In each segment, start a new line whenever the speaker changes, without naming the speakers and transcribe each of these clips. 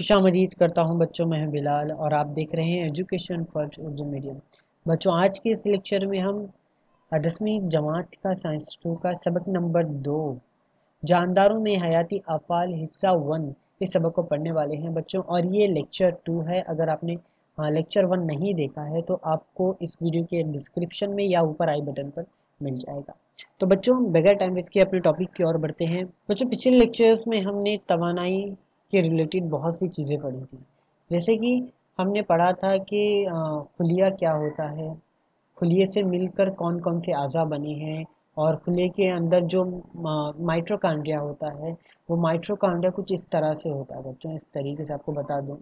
खुशामदीद करता हूं बच्चों, मैं हूं बिलाल और आप देख रहे हैं एजुकेशन फर्स्ट उर्दू मीडियम। बच्चों, आज के इस लेक्चर में हम 10वीं जमात का साइंस 2 का सबक नंबर 2 जानदारों में हयाती अफ़ाल हिस्सा 1 इस सबक को पढ़ने वाले हैं बच्चों। और ये लेक्चर 2 है। अगर आपने लेक्चर 1 नहीं देखा है तो आपको इस वीडियो के डिस्क्रिप्शन में या ऊपर आई बटन पर मिल जाएगा। तो बच्चों, बगैर टाइम वेस्ट किए अपने टॉपिक की ओर बढ़ते हैं। बच्चों, पिछले लेक्चर्स में हमने तवानाई के रिलेटेड बहुत सी चीज़ें पढ़ी थी। जैसे कि हमने पढ़ा था कि खुलिया क्या होता है, खुलिये से मिलकर कौन कौन से अज़ा बने हैं, और खुले के अंदर जो माइट्रोकांड्रिया होता है वो माइट्रोकांड्रिया कुछ इस तरह से होता है बच्चों। इस तरीके से आपको बता दूं,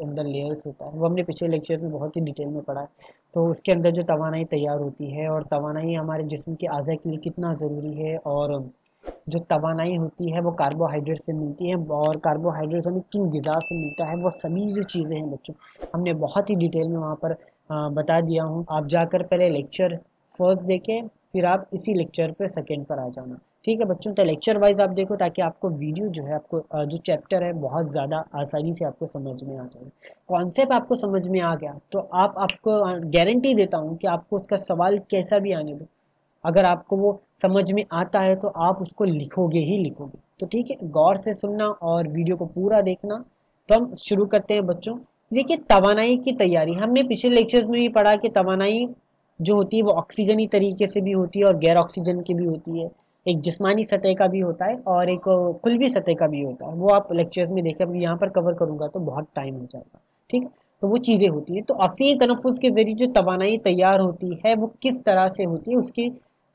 अंदर लेयर्स होता है, वो हमने पिछले लेक्चर्स में बहुत ही डिटेल में पढ़ा है। तो उसके अंदर जो तवानाई तैयार होती है, और तवानाई हमारे जिस्म के अज़ा के लिए कितना ज़रूरी है, और जो तवानाई होती है वो कार्बोहाइड्रेट से मिलती है, और कार्बोहाइड्रेट हमें किन ग़िज़ा से मिलता है, वो सभी जो चीज़ें हैं बच्चों हमने बहुत ही डिटेल में वहाँ पर बता दिया हूँ। आप जाकर पहले लेक्चर फर्स्ट देखें, फिर आप इसी लेक्चर पे सेकंड पर आ जाना। ठीक है बच्चों, तो लेक्चर वाइज आप देखो ताकि आपको वीडियो जो है, आपको जो चैप्टर है बहुत ज़्यादा आसानी से आपको समझ में आ जाए। कॉन्सेप्ट आपको समझ में आ गया तो आपको गारंटी देता हूँ कि आपको उसका सवाल कैसा भी आने दो, अगर आपको वो समझ में आता है तो आप उसको लिखोगे ही लिखोगे। तो ठीक है, गौर से सुनना और वीडियो को पूरा देखना। तो हम शुरू करते हैं बच्चों। देखिए, तवानाई की तैयारी हमने पिछले लेक्चर्स में भी पढ़ा कि तवानाई जो होती है वो ऑक्सीजनी तरीके से भी होती है और गैर ऑक्सीजन की भी होती है। एक जिस्मानी सतह का भी होता है और एक कुल्वी सतह का भी होता है। वो आप लेक्चर्स में देखें, अभी यहाँ पर कवर करूँगा तो बहुत टाइम हो जाएगा। ठीक है, तो वो चीज़ें होती है। तो ऑक्सीजन तनफुस के जरिए जो तवानाई तैयार होती है वो किस तरह से होती है उसकी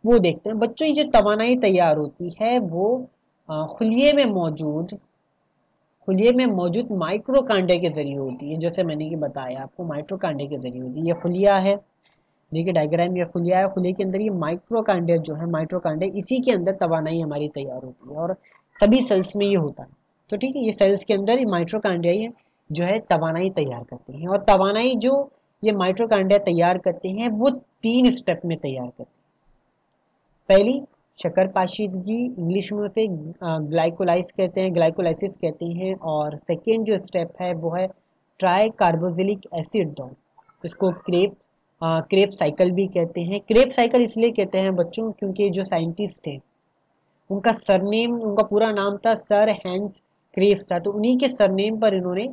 वो देखते हैं बच्चों। ये जो तवानाई तैयार होती है वो खुलिये में मौजूद माइक्रोकांडे के जरिए होती है। जैसे मैंने कि बताया आपको, माइक्रोकांडे के जरिए होती है। ये खुलिया है, देखिए डायग्राम, ये खुलिया है, खुलिये के अंदर ये माइक्रोकांडे जो है, माइक्रोकांडे इसी के अंदर तवानाई हमारी तैयार होती है, और सभी सेल्स में ये होता है। तो ठीक है, ये सेल्स के अंदर ये माइट्रोकांड्रिया ही जो है तवानाई तैयार करते हैं। और तवानाई जो ये माइट्रोकांड्रिया तैयार करते हैं वो 3 स्टेप में तैयार करते हैं। पहली, शक्कर पाशीदगी, इंग्लिश में उसे ग्लाइकोलाइस कहते हैं, ग्लाइकोलाइसिस कहते हैं। और सेकेंड जो स्टेप है वो है ट्राई कार्बोजिलिक एसिड दौर, इसको क्रेप साइकिल भी कहते हैं। क्रेप साइकिल इसलिए कहते हैं बच्चों क्योंकि जो साइंटिस्ट थे उनका सरनेम, उनका पूरा नाम था सर हैंस क्रेप था, तो उन्हीं के सरनेम पर इन्होंने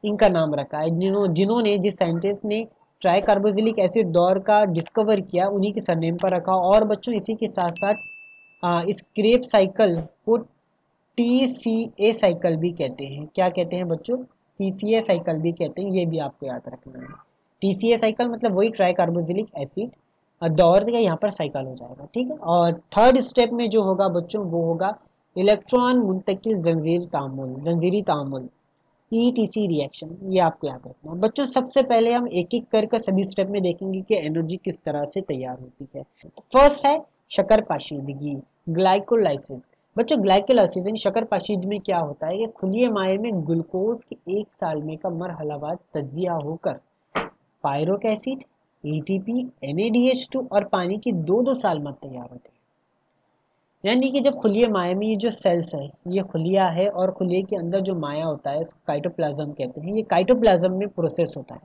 इनका नाम रखा है। जिन्होंने जिस साइंटिस्ट ने ट्राई कार्बोजिलिक एसिड दौर का डिस्कवर किया उन्हीं के सरनेम पर रखा। और बच्चों, इसी के साथ साथ इस क्रेप साइकिल को TCA साइकिल भी कहते हैं। क्या कहते हैं बच्चों? TCA साइकिल भी कहते हैं, ये भी आपको याद रखना है। TCA साइकिल मतलब वही ट्राई कार्बोजिलिक एसिड दौर का यहाँ पर साइकिल हो जाएगा। ठीक है, और थर्ड स्टेप में जो होगा बच्चों वो होगा इलेक्ट्रॉन मुंतकिल जंजीरी तामुल, ETC रिएक्शन। ये आपको याद रखना है बच्चों। सबसे पहले हम एक एक कर सभी स्टेप में देखेंगे कि एनर्जी किस तरह से तैयार होती है। फर्स्ट है शक्कर पाशीदगी, ग्लाइकोलाइसिस। बच्चों, ग्लाइकोलाइसिस यानी शक्कर पाशीदगी में क्या होता है कि खुलिये माये में ग्लूकोज के एक साल में का मरहलावार तजिया होकर पायरोक एसिड, ATP, NADH2 और पानी की 2-2 साल में तैयार होते हैं। यानी कि जब खुलिये माया में ये जो सेल्स है, ये खुलिया है, और खुलिये के अंदर जो माया होता है उसको काइटोप्लाज्म कहते हैं। ये काइटोप्लाज्म में प्रोसेस होता है।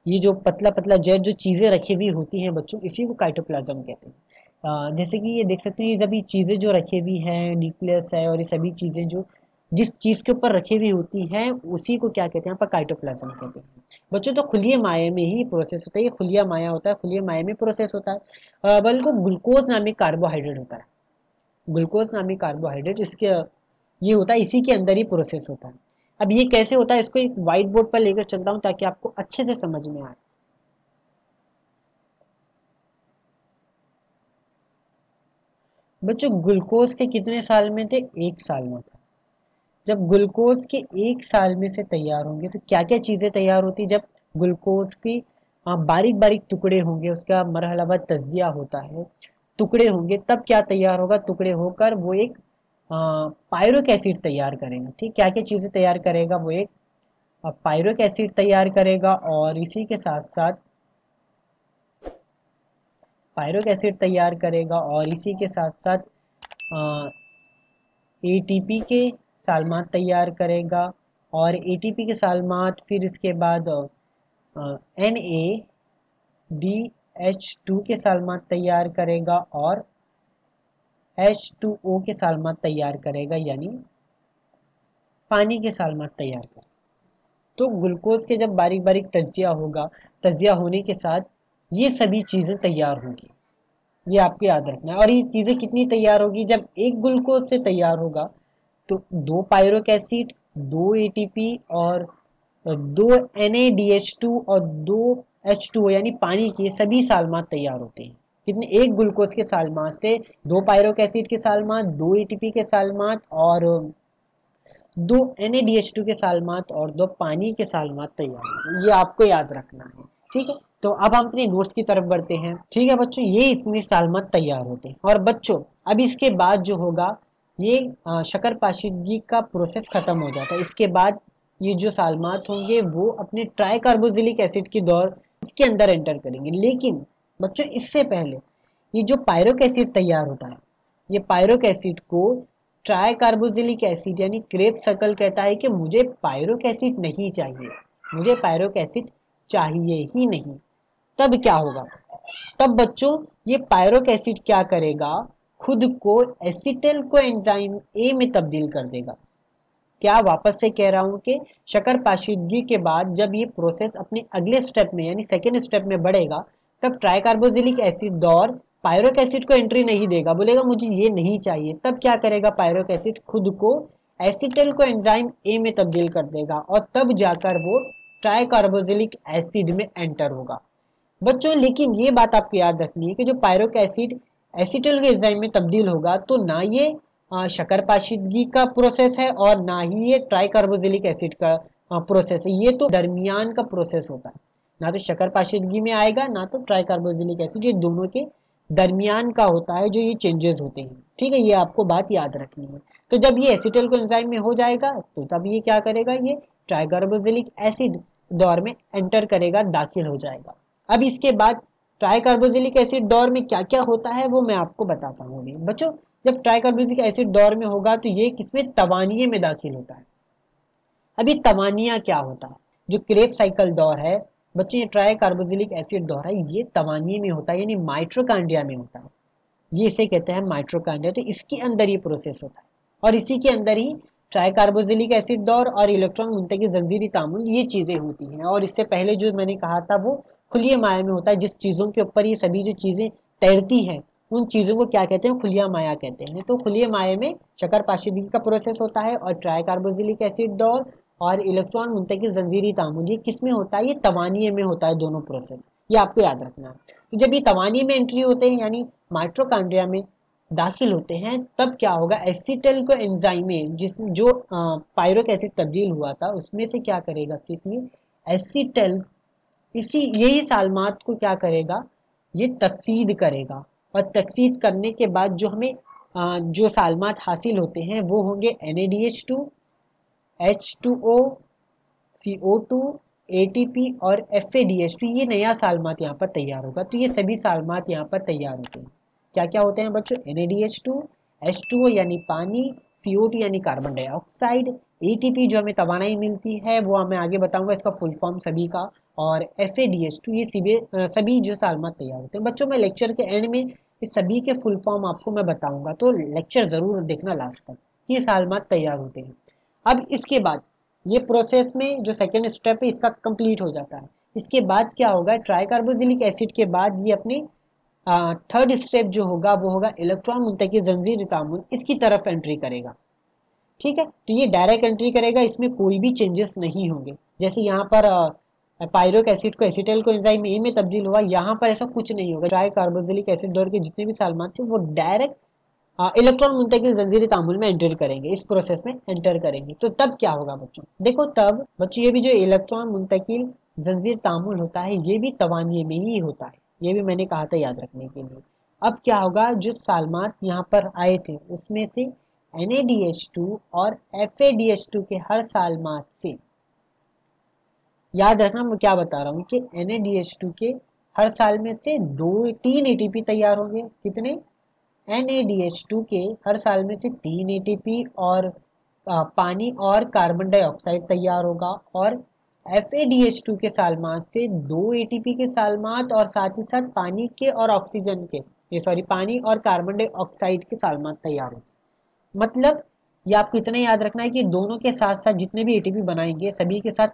ये जो पतला पतला जेड जो चीज़ें रखी हुई होती हैं बच्चों, इसी को काइटोप्लाज्म कहते हैं। जैसे कि ये देख सकते हैं, ये सभी चीज़ें जो रखी हुई हैं, न्यूक्लियस है, और ये सभी चीज़ें जो जिस चीज़ के ऊपर रखी हुई होती हैं उसी को क्या कहते हैं, यहाँ पर काइटोप्लाज्म कहते हैं बच्चों। तो खुलिये माया में ही प्रोसेस होता है, ये खुलिया माया होता है, खुलिये माया में प्रोसेस होता है। बल्कि ग्लूकोज नामक कार्बोहाइड्रेट होता है, ग्लूकोज नामक कार्बोहाइड्रेट इसके ये होता है, इसी के अंदर ही प्रोसेस होता है। अब ये कैसे होता है, इसको एक व्हाइट बोर्ड पर लेकर चलता हूँ ताकि आपको अच्छे से समझ में आए। बच्चों, ग्लूकोज के कितने साल में थे? 1 साल में था। जब ग्लूकोज के 1 साल में से तैयार होंगे तो क्या क्या चीज़ें तैयार होती? जब ग्लूकोज की बारीक बारीक टुकड़े होंगे, उसका मरहलावार तजिया होता है, टुकड़े होंगे, तब क्या तैयार होगा? टुकड़े होकर वो एक पायरोक एसिड तैयार करेगा। ठीक, क्या क्या चीज़ें तैयार करेगा? वो एक पायरोक एसिड तैयार करेगा, और इसी के साथ साथ पायरोक एसिड तैयार करेगा, और इसी के साथ साथ ATP के सालमात तैयार करेगा, और ATP के सालमात फिर इसके बाद NADH2 के सालमात तैयार करेगा और H2O के सालमात तैयार करेगा, यानी पानी के सालमात तैयार करेगा। तो ग्लूकोज के जब बारीक बारीक तजिया होगा, तजिया होने के साथ ये सभी चीज़ें तैयार होंगी, ये आपको याद रखना है। और ये चीज़ें कितनी तैयार होगी, जब एक ग्लूकोज से तैयार होगा तो 2 पायरोक एसिड, 2 ATP और 2 NADH2 और 2 H2O यानी पानी के सभी सालमात तैयार होते हैं। कितने, एक ग्लूकोज के सालमात से 2 पायरोक एसिड के सालमात, 2 ATP के सालमात और 2 NADH2 के सालमात और 2 पानी के सालमात तैयार होंगे। ये आपको याद रखना है, ठीक है। तो अब हम अपने नोट्स की तरफ बढ़ते हैं, ठीक है बच्चों। ये इतने सालमात तैयार होते हैं और बच्चों अब इसके बाद जो होगा, ये शक्कर पाशीदगी का प्रोसेस खत्म हो जाता है। इसके बाद ये जो सालमात होंगे वो अपने ट्राई कार्बोक्सिलिक एसिड की दौर इसके अंदर एंटर करेंगे। लेकिन बच्चों इससे पहले ये जो पायरोक एसिड तैयार होता है, ये पायरोक एसिड को ट्राई कार्बोक्सिलिक एसिड यानी क्रेब्स सर्कल कहता है कि मुझे पायरोक एसिड नहीं चाहिए, मुझे पायरोक एसिड चाहिए ही नहीं। तब क्या होगा, तब बच्चों ये पायरोक एसिड क्या करेगा, खुद को एसिटल को एंजाइम ए में तब्दील कर देगा। क्या, वापस से कह रहा हूं कि शक्कर पाशीदगी के बाद जब ये प्रोसेस अपने अगले स्टेप में यानी सेकेंड स्टेप में बढ़ेगा, तब ट्राइकार्बोक्सिलिक एसिड दौर पायरोक एसिड को एंट्री नहीं देगा, बोलेगा मुझे ये नहीं चाहिए। तब क्या करेगा, पायरोक एसिड खुद को एसिटल को एंजाइम ए में तब्दील कर देगा और तब जाकर वो ट्राइकार्बोक्सिलिक एसिड में एंटर होगा बच्चों। लेकिन ये बात आपको याद रखनी है कि जो पायरोक एसिड एसिटल के एंजाइम में तब्दील होगा, तो ना ये शक्कर पाशीदगी का प्रोसेस है और ना ही ये ट्राइकार्बोक्सिलिक एसिड का प्रोसेस है। ये तो दरमियान का प्रोसेस होता है, ना तो शक्कर पाशीदगी में आएगा ना तो ट्राइकार्बोक्सिलिक एसिड, ये दोनों के दरमियान का होता है जो ये चेंजेस होते हैं, ठीक है। ये आपको बात याद रखनी है। तो जब ये एसिटल को एंजाइम में हो जाएगा तो तब ये क्या करेगा, ये ट्राइकार्बोक्सिलिक एसिड दौर में एंटर करेगा, दाखिल हो जाएगा। अब इसके बाद ट्राइकार्बोक्सिलिक एसिड दौर में क्या क्या होता है वो मैं आपको बताता हूँ अभी बच्चों। जब ट्राइकार्बोक्सिलिक एसिड दौर में होगा तो ये किसमें, तवानिये में दाखिल होता है। अभी तवानिया क्या होता है, जो क्रेब साइकिल दौर है बच्चे, ये ट्राइकार्बोक्सिलिक एसिड दौर है, ये तवानिये में होता है यानी माइट्रोकांड्रिया में होता है। ये इसे कहते हैं माइट्रोकांड्रिया। तो इसके अंदर ये प्रोसेस होता है और इसी के अंदर ही ट्राइकार्बोक्सिलिक एसिड दौर और इलेक्ट्रॉन मुंतकिल जंजीरी तामुल ये चीज़ें होती हैं। और इससे पहले जो मैंने कहा था वो खुलिया माया में होता है, जिस चीज़ों के ऊपर ये सभी जो चीज़ें तैरती हैं उन चीज़ों को क्या कहते हैं, खुलिया माया कहते हैं। तो खुलिया माया में शक्कर पाशीदगी का प्रोसेस होता है और ट्राइकार्बोक्सिलिक एसिड दौर और इलेक्ट्रॉन मुंतकिल जंजीरी तामुल ये किस में होता है, ये तवानिये में होता है, दोनों प्रोसेस। ये आपको याद रखना है। तो जब ये तवानिये में एंट्री होते हैं यानी माइट्रोकांड्रिया में दाखिल होते हैं, तब क्या होगा, एसिटल को एंजाइम में जिस जो पायरोक एसिड तब्दील हुआ था उसमें से क्या करेगा, सिर्फ ये एसिटल इसी यही सालमात को क्या करेगा, ये तकसीद करेगा। और तकसीद करने के बाद जो हमें जो सालमात हासिल होते हैं वो होंगे NADH2, H2O, CO2, ATP और FADH2। ये नया सालमात यहाँ पर तैयार होगा। तो ये सभी सालमात यहाँ पर तैयार होते हैं। क्या क्या होते हैं बच्चों, NADH2, H2O यानी पानी, CO2 यानी कार्बन डाइऑक्साइड, ATP जो हमें तवानाई मिलती है वो मैं आगे बताऊंगा इसका फुल फॉर्म सभी का, और FADH2। ये सभी जो सालमात तैयार होते हैं बच्चों। मैं लेक्चर के एंड में इस सभी के फुल फॉर्म आपको मैं बताऊंगा, तो लेक्चर जरूर देखना लास्ट तक। ये सालमात तैयार होते हैं। अब इसके बाद ये प्रोसेस में जो सेकेंड स्टेप है इसका कंप्लीट हो जाता है। इसके बाद क्या होगा, ट्राइकार्बोक्सिलिक एसिड के बाद ये अपनी थर्ड स्टेप जो होगा वो होगा इलेक्ट्रॉन मुंतकिल जंजीर तामुल, इसकी तरफ एंट्री करेगा, ठीक है। तो ये डायरेक्ट एंट्री करेगा, इसमें कोई भी चेंजेस नहीं होंगे। जैसे यहाँ पर पायरोक एसिड को एसिटल को एंजाइम ए में तब्दील हुआ, यहाँ पर ऐसा कुछ नहीं होगा। ट्राइकार्बोक्सिलिक एसिड दौर के जितने भी सालमात थे वो डायरेक्ट इलेक्ट्रॉन मुंतकिल जंजीरी तामुल में एंटर करेंगे, इस प्रोसेस में एंटर करेंगे। तो तब क्या होगा बच्चों, देखो तब बच्चों ये भी जो इलेक्ट्रॉन मुंतकिल जंजीर तामुल होता है ये भी तवानिये में ही होता है, ये भी मैंने कहा था याद रखने के लिए। अब क्या होगा, जो सालमात यहाँ पर आए थे उसमें से NADH2 और FADH2 के हर सालमात से, याद रखना मैं क्या बता रहा हूँ कि NADH2 के हर साल में से 3 ATP तैयार होंगे। कितने, NADH2 के हर साल में से 3 ATP और पानी और कार्बन डाइऑक्साइड तैयार होगा, और FADH2 के सालमात से 2 ATP के सालमात और साथ ही साथ पानी के और ऑक्सीजन के, ये सॉरी पानी और कार्बन डाइऑक्साइड के सालमात तैयार होते। मतलब ये आपको इतना याद रखना है कि दोनों के साथ साथ जितने भी ATP बनाएंगे सभी के साथ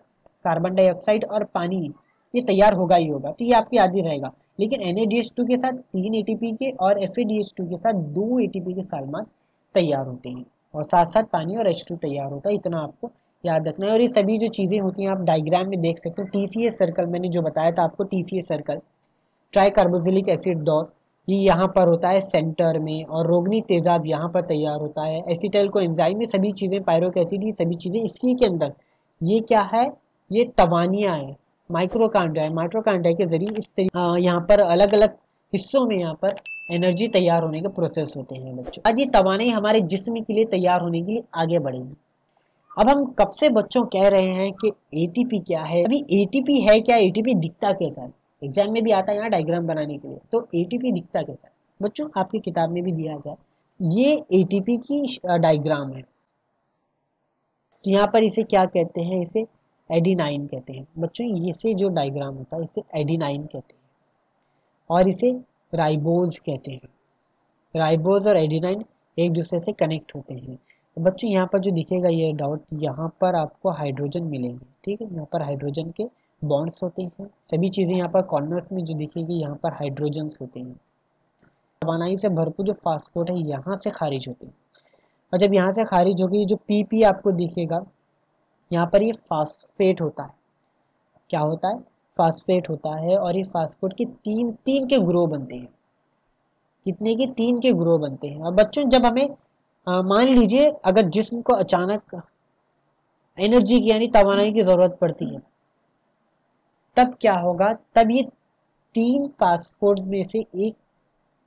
कार्बन डाइऑक्साइड और पानी ये तैयार होगा ही होगा, तो ये आपको याद ही रहेगा। लेकिन NADH2 के साथ 3 ATP के और FADH2 के साथ 2 ATP के सालमात तैयार होते हैं, और साथ साथ पानी और H2 तैयार होता है, इतना आपको याद रखना है। और ये सभी जो चीज़ें होती हैं आप डायग्राम में देख सकते हो। TCA सर्कल मैंने जो बताया था आपको, TCA circle try carboxylic acid दौर, ये यहाँ पर होता है सेंटर में, और रोगनी तेजाब यहाँ पर तैयार होता है। एसिटाइल को एंजाइम, ये सभी चीज़ें, पायरोक एसिड, ये सभी चीज़ें इसी के अंदर, ये क्या है, ये तवानियाँ है, माइक्रोकांड्रिया है। माइक्रोकांड्रिया के जरिए इस तरीके यहाँ पर अलग अलग हिस्सों में यहाँ पर एनर्जी तैयार होने के प्रोसेस होते हैं बच्चों। आज ये तवानाई हमारे जिस्म के लिए तैयार होने के लिए आगे बढ़ेगी। अब हम कब से बच्चों कह रहे हैं कि ATP क्या है। अभी ATP है क्या, ATP दिखता कैसा है, एग्जाम में भी आता है यहाँ डायग्राम बनाने के लिए। तो ATP दिखता कैसा है बच्चों, आपकी किताब में भी दिया गया, ये ATP की डायग्राम है। तो यहाँ पर इसे क्या कहते हैं, इसे एडिनाइन कहते हैं बच्चों। इसे जो डायग्राम होता है इसे एडिनाइन कहते हैं, और इसे राइबोज कहते हैं। राइबोज और एडिनाइन एक दूसरे से कनेक्ट होते हैं। तो बच्चों यहाँ पर जो दिखेगा ये डॉट, यहाँ पर आपको हाइड्रोजन मिलेंगे, ठीक है, यहाँ पर हाइड्रोजन के बॉन्ड्स होते हैं। सभी चीज़ें यहाँ पर कॉर्नर्स में जो दिखेगी यहाँ पर हाइड्रोजन्स होते हैं। तवानाई से भरपूर जो फास्फोट है यहाँ से खारिज होते हैं, और जब यहाँ से खारिज होगी जो PP आपको दिखेगा यहाँ पर, ये फास्फेट होता है। क्या होता है, फास्फेट होता है। और ये फास्फोट के तीन के ग्रुप बनते हैं। कितने के, 3 के ग्रुप बनते हैं। और बच्चों जब हमें मान लीजिए अगर जिस्म को अचानक एनर्जी की यानी तवानाई की जरूरत पड़ती है, तब क्या होगा, तब ये 3 फास्फोट में से एक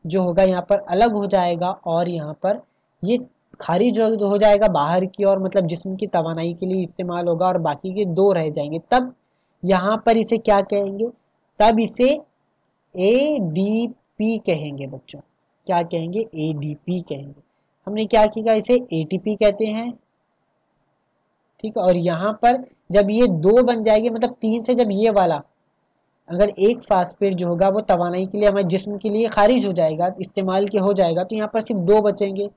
जो होगा यहाँ पर अलग हो जाएगा, और यहाँ पर ये खारिज हो जाएगा बाहर की ओर, मतलब जिस्म की तवानाई के लिए इस्तेमाल होगा, और बाकी के 2 रह जाएंगे। तब यहाँ पर इसे क्या कहेंगे, तब इसे ADP कहेंगे बच्चों। क्या कहेंगे, ADP कहेंगे। हमने क्या किया, इसे ATP कहते हैं, ठीक है। और यहाँ पर जब ये 2 बन जाएंगे, मतलब 3 से जब ये वाला अगर एक फास्फेट जो होगा वो तवानाई के लिए हमारे जिस्म के लिए खारिज हो जाएगा, इस्तेमाल के हो जाएगा, तो यहाँ पर सिर्फ 2 बचेंगे।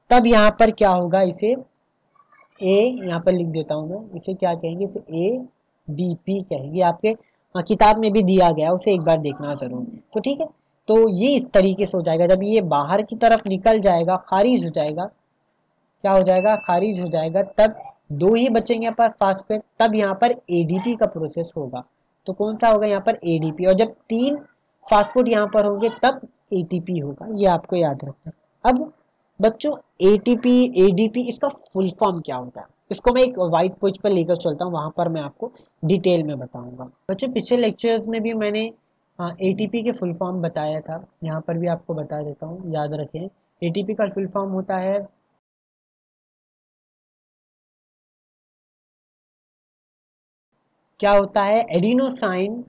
तब यहाँ पर क्या होगा, इसे यहाँ पर लिख देता हूँ मैं, इसे क्या कहेंगे, इसे ADP कहेंगे। आपके किताब में भी दिया गया, उसे एक बार देखना जरूर। तो ठीक है, तो ये इस तरीके से हो जाएगा। जब ये बाहर की तरफ निकल जाएगा, खारिज हो जाएगा, क्या हो जाएगा, खारिज हो जाएगा, तब 2 ही बचेंगे यहाँ पर फास्फेट, तब यहाँ पर ADP का प्रोसेस होगा। तो कौन सा होगा, यहाँ पर ADP। और जब 3 फास्फेट यहाँ पर होंगे तब ATP होगा, ये आपको याद रखना। अब बच्चों ATP ADP इसका फुल फॉर्म क्या होता है, इसको मैं एक व्हाइट पेज पर लेकर चलता हूँ, वहां पर मैं आपको डिटेल में बताऊंगा। बच्चों पिछले लेक्चर्स में भी मैंने ATP के फुल फॉर्म बताया था, यहाँ पर भी आपको बता देता हूँ, याद रखें। ATP का फुल फॉर्म होता है, क्या होता है, एडिनोसाइन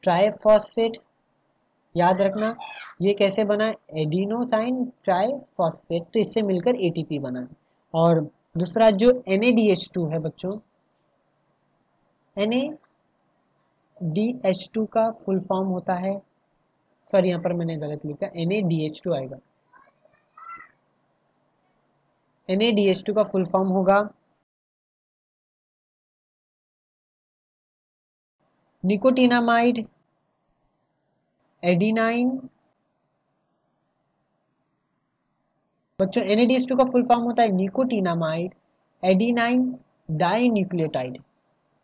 ट्राइफॉस्फेट। याद रखना ये कैसे बना, एडिनोसाइन ट्राइफॉस्फेट, तो इससे मिलकर ATP बना है। और दूसरा जो NADH2 है बच्चों, NADH2 का फुल फॉर्म होता है, सॉरी यहाँ पर मैंने गलत लिखा, NADH2 आएगा। NADH2 का फुल फॉर्म होगा निकोटिनामाइड एडिनाइन। बच्चों NADH2 का फुल फॉर्म होता है निकोटिनामाइड एडिनाइन डाइन्यूक्लियोटाइड,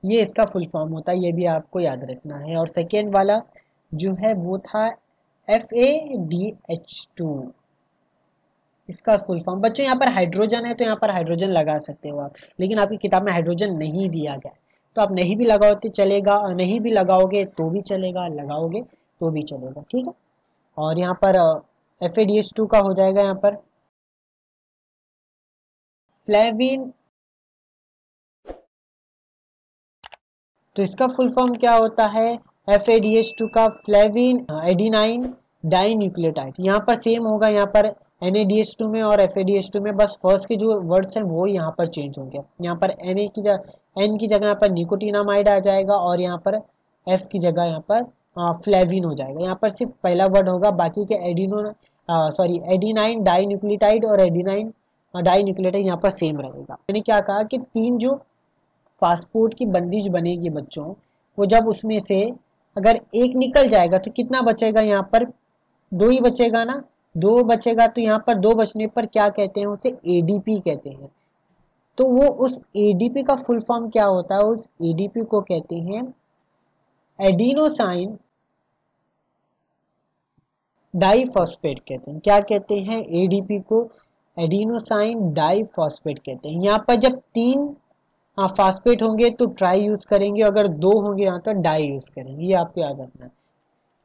ये इसका फुल फॉर्म होता है, ये भी आपको याद रखना है। और सेकेंड वाला जो है वो था FADH2, इसका फुल फॉर्म। बच्चों यहाँ पर हाइड्रोजन है तो यहाँ पर हाइड्रोजन लगा सकते हो आप, लेकिन आपकी किताब में हाइड्रोजन नहीं दिया गया, तो आप नहीं भी लगाओ तो चलेगा, और नहीं भी लगाओगे तो भी चलेगा, लगाओगे तो भी चलेगा, ठीक है। और यहाँ पर FADH2 का हो जाएगा यहाँ पर फ्लेविन, तो इसका फुल फॉर्म क्या होता है, FADH2 का फ्लेविन एडिनाइन डाइन्यूक्लियोटाइड। यहाँ पर सेम होगा, यहाँ पर NaDH2 में और FADH2 में बस फर्स्ट के जो वर्ड्स हैं वो यहाँ पर चेंज होंगे। यहाँ पर Na की जगह N की जगह यहाँ पर निकोटिनामाइड आ जाएगा और यहाँ पर F की जगह यहाँ पर फ्लेविन हो जाएगा। यहाँ पर सिर्फ पहला वर्ड होगा, बाकी के एडिनाइन डाई न्यूक्लियोटाइड और एडिनाइन डाई न्यूक्लियोटाइड यहाँ पर सेम रहेगा। मैंने क्या कहा कि 3 जो फास्टफूड की बंदिश बनेगी बच्चों, वो जब उसमें से अगर एक निकल जाएगा तो कितना बचेगा, यहाँ पर 2 ही बचेगा ना, 2 बचेगा तो यहाँ पर 2 बचने पर क्या कहते हैं, उसे ADP कहते हैं। तो वो उस ADP का फुल फॉर्म क्या होता है, उस ADP को कहते हैं एडिनोसाइन डाइफॉस्फेट कहते हैं। क्या कहते हैं, ADP को एडिनोसाइन डाइफॉस्फेट कहते हैं। यहाँ पर जब 3 फास्फेट होंगे तो ट्राई यूज करेंगे, अगर 2 होंगे यहाँ तो डाई यूज करेंगे। ये आपको याद रखना है,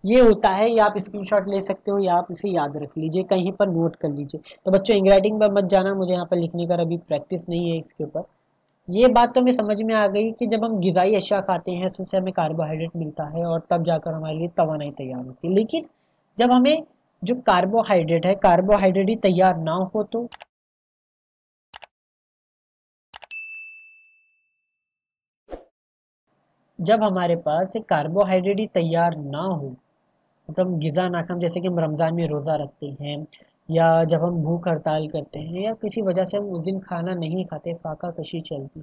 ये होता है। ये आप स्क्रीनशॉट ले सकते हो या आप इसे याद रख लीजिए, कहीं पर नोट कर लीजिए। तो बच्चों इंग्राइटिंग पर मत जाना, मुझे यहाँ पर लिखने का अभी प्रैक्टिस नहीं है इसके ऊपर। ये बात तो हमें समझ में आ गई कि जब हम ग़िज़ाई अशिया खाते हैं तो उससे हमें कार्बोहाइड्रेट मिलता है और तब जाकर हमारे लिए तवानाई तैयार होती है। लेकिन जब हमें जो कार्बोहाइड्रेट है, कार्बोहाइड्रेट ही तैयार ना हो तो जब हमारे पास कार्बोहाइड्रेट ही तैयार ना हो, मतलब ग़िज़ा ना खाएं, जैसे कि हम रमज़ान में रोज़ा रखते हैं या जब हम भूख हड़ताल करते हैं या किसी वजह से हम उस दिन खाना नहीं खाते, फाका कशी चलती,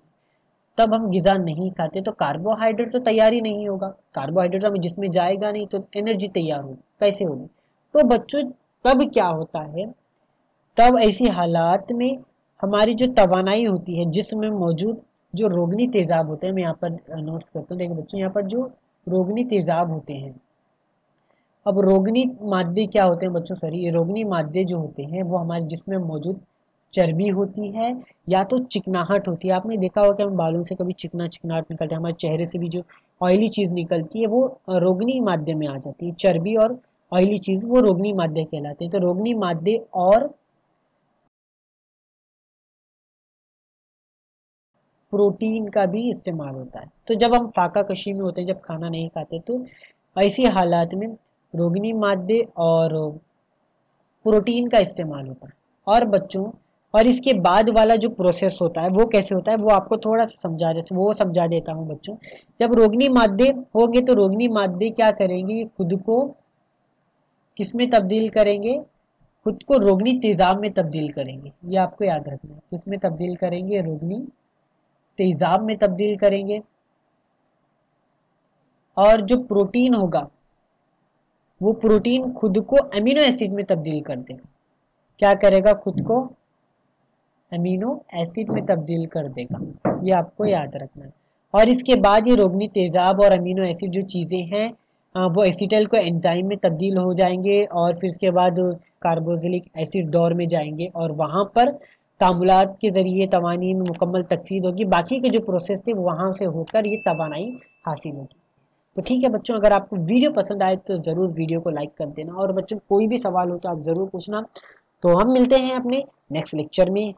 तब हम ग़िज़ा नहीं खाते तो कार्बोहाइड्रेट तो तैयार ही नहीं होगा। कार्बोहाइड्रेट तो हमें जिसमें जाएगा नहीं तो एनर्जी तैयार होगी कैसे होगी। तो बच्चों तब क्या होता है, तब ऐसी हालात में हमारी जो तवानाई होती है, जिसमें मौजूद जो रोगनी तेज़ाब होते हैं, मैं यहाँ पर नोट्स करता हूँ, देखिए बच्चों यहाँ पर जो रोगनी तेज़ाब होते हैं, अब रोगनी मादे क्या होते हैं बच्चों, सॉरी, ये रोगनी मादे जो होते हैं वो हमारे जिस्म में मौजूद चर्बी होती है या तो चिकनाहट होती है। आपने देखा होगा कि हम बालों से कभी चिकनाहट निकलता है, हमारे चेहरे से भी जो ऑयली चीज़ निकलती है वो रोगनी मादे में आ जाती है। चर्बी और ऑयली चीज़ वो रोगनी मादे कहलाते हैं। तो रोगनी मादे और प्रोटीन का भी इस्तेमाल होता है। तो जब हम फाका कशी में होते हैं, जब खाना नहीं खाते, तो ऐसी हालात में रोगनी मादे और प्रोटीन का इस्तेमाल होता है। और बच्चों और इसके बाद वाला जो प्रोसेस होता है वो कैसे होता है, वो आपको थोड़ा सा समझा देता हूँ बच्चों। जब रोगनी मादे होंगे तो रोगनी मादे क्या करेंगे, खुद को किस में तब्दील करेंगे, खुद को रोगनी तेजाब में तब्दील करेंगे। ये आपको याद रखना है, किस में तब्दील करेंगे, रोगनी तेजाब में तब्दील करेंगे। और जो प्रोटीन होगा वो प्रोटीन खुद को अमीनो एसिड में तब्दील कर देगा। क्या करेगा, खुद को अमीनो एसिड में तब्दील कर देगा। ये आपको याद रखना है। और इसके बाद ये रोगनी तेजाब और अमीनो एसिड जो चीज़ें हैं वो एसीटल को एंजाइम में तब्दील हो जाएंगे और फिर इसके बाद कार्बोक्सिलिक एसिड दौर में जाएंगे और वहाँ पर तामुलात के ज़रिए तवानी में मुकम्मल तकसीद होगी। बाकी के जो प्रोसेस थे वहाँ से होकर ये तवानाई हासिल होगी। तो ठीक है बच्चों, अगर आपको वीडियो पसंद आए तो ज़रूर वीडियो को लाइक कर देना और बच्चों कोई भी सवाल हो तो आप ज़रूर पूछना। तो हम मिलते हैं अपने नेक्स्ट लेक्चर में।